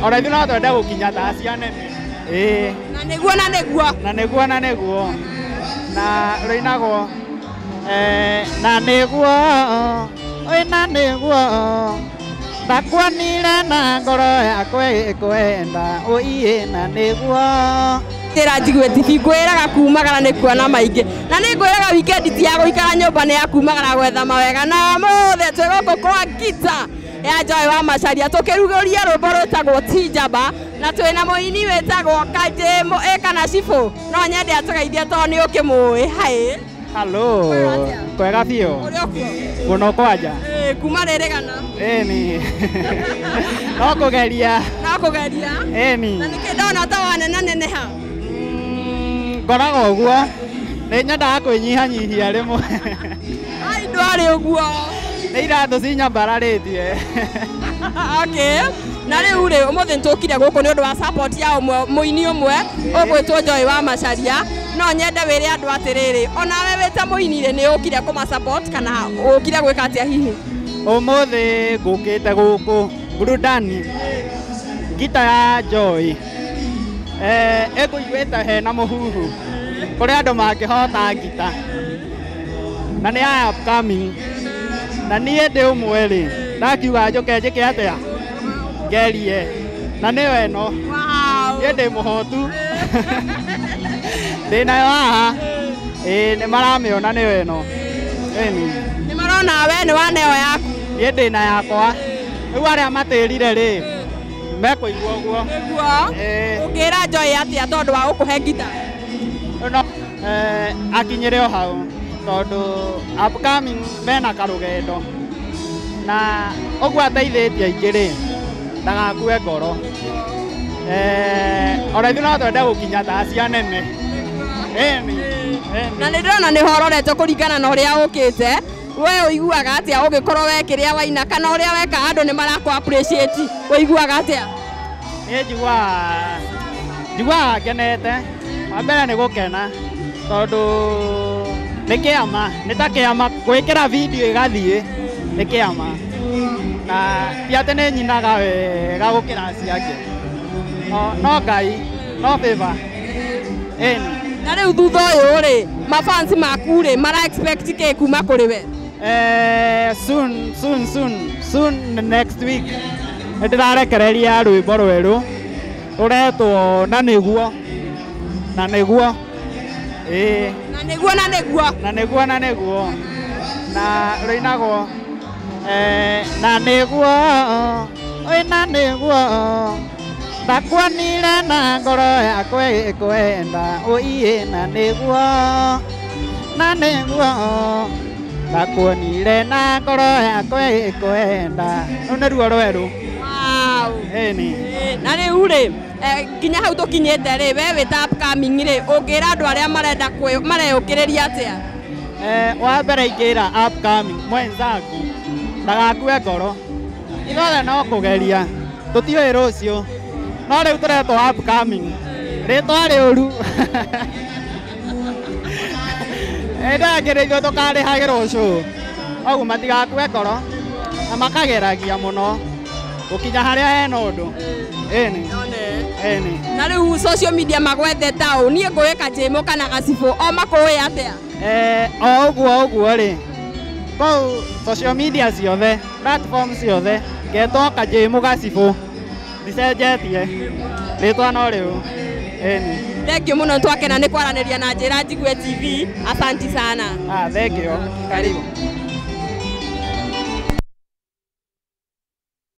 Ora ithu no twende gukinya ta cia nene. Na niguo na roinagwo na niguo ndakuonire na ngoro yakwa ikwenda uiye na niguo tira njigwe TV ngwiraga kumagara ni kuona maingi na ni ngwiraga weekend ti ya guikara nyumba ni ya kumagara gwetha mawega na mothe twegoko kwa gita ya Joy wa Macharia tukiruguria rwimbo rwitagwo Tijaba na twina muini witagwo Kajemo kana Cifo no nyende atugeithie to ni ukimui hai Hello kwega biu kuno kwaja kuma ririgana ni no kugeria ni na nikindona ta wanena neneha ngoraga uguo ni nyendaga kwinyihanyihia rimwe ai ndwari uguo ni irathu cinyambararĩtie okay na riu ri umuthi ntukire guku ni undu wa support ya muini umwe ugwitwo Joy wa Macharia no nyende wire andu atiriri onawe wita muini ri ni ukire kuma support kana ukire gwika atia hihi umuthi ngukite guku burudani gita ya Joy ekuiguite hena muhuhu kuri andu mangihota gita na ni upcoming na niĩ ndĩ ũmwe rĩ ndakiuga njoke njĩke atĩa ngerie na nĩyo ĩno niĩ ndĩ mũhotu ndĩ nayo haha nĩ maramĩona nĩyo ĩno nĩ marona we nĩ waneo yaku niĩ ndĩ na yakwa rĩu arĩa matĩrire rĩ mekũigua ũguo ũngĩra Joy atĩa tondũ wa gũkũhe ngita no akinyĩre o hau tondu upcoming mena karugendo na ogwo ateithĩtie aingĩ rĩ ndagakue ngoro ora ithu no twende gukinya ta cia nene na nĩ ndĩrona nĩ hororete kũringana na ũrĩa ũkĩte we ũiguaga atĩa ũngĩkorwo we kĩrĩa waina kana ũrĩa weka andũ nĩ marakũ appreciate ũiguaga atĩa niĩ njiguaga ngenete wa mbere nĩ gũkena tondu nĩ kĩama nĩ ta kĩama gwĩkĩra video ĩgathiĩ nĩ kĩama na ti atĩ nĩ nyinaga wega gũkĩra ciake no Ngai no favor na rĩu thutha ũyũ rĩ mafans maku rĩ mara expect kĩ kuma kũrĩ we soon next week nĩ ndĩrarekereria rwĩmbo rwerũ rũretwo na nĩguo na nĩguo na roinagwo na nĩguo ndakuonire na ngoro yakwa ikwenda uiye na nĩguo ndakuonire na ngoro yakwa ikwenda rũu nĩruo rwerũ na rĩu rĩ kinya hau tũkinyĩte rĩ we wĩta upcoming rĩ ũngĩra andũ arĩa mareyũkĩrĩria atĩa wa mbere ingĩra upcoming mwenzangu ndagakue ngoro ithuothe no kũgeria tũtiũĩ rũciũ no rĩu tũretwo upcoming rĩtwa rĩũru ndagĩra ithuĩ tũkarĩhagĩrwo ũcũ koguo matigakue ngoro na makageragia mũno gũkinya harĩa hena ũndũ na rĩu social media magwethe taũ niĩ ngũĩ Kajemo kana Gacibũ o makũĩ atĩa o ũguo rĩ kũu social media ciothe platform ciothe ngetwo Kajemo Gacibũ ndicenjetie rĩtwa no rĩu thengiũ mũno twakena nĩ kwaranĩria na njĩra Njigwe TV asanti sana thengiũ karibu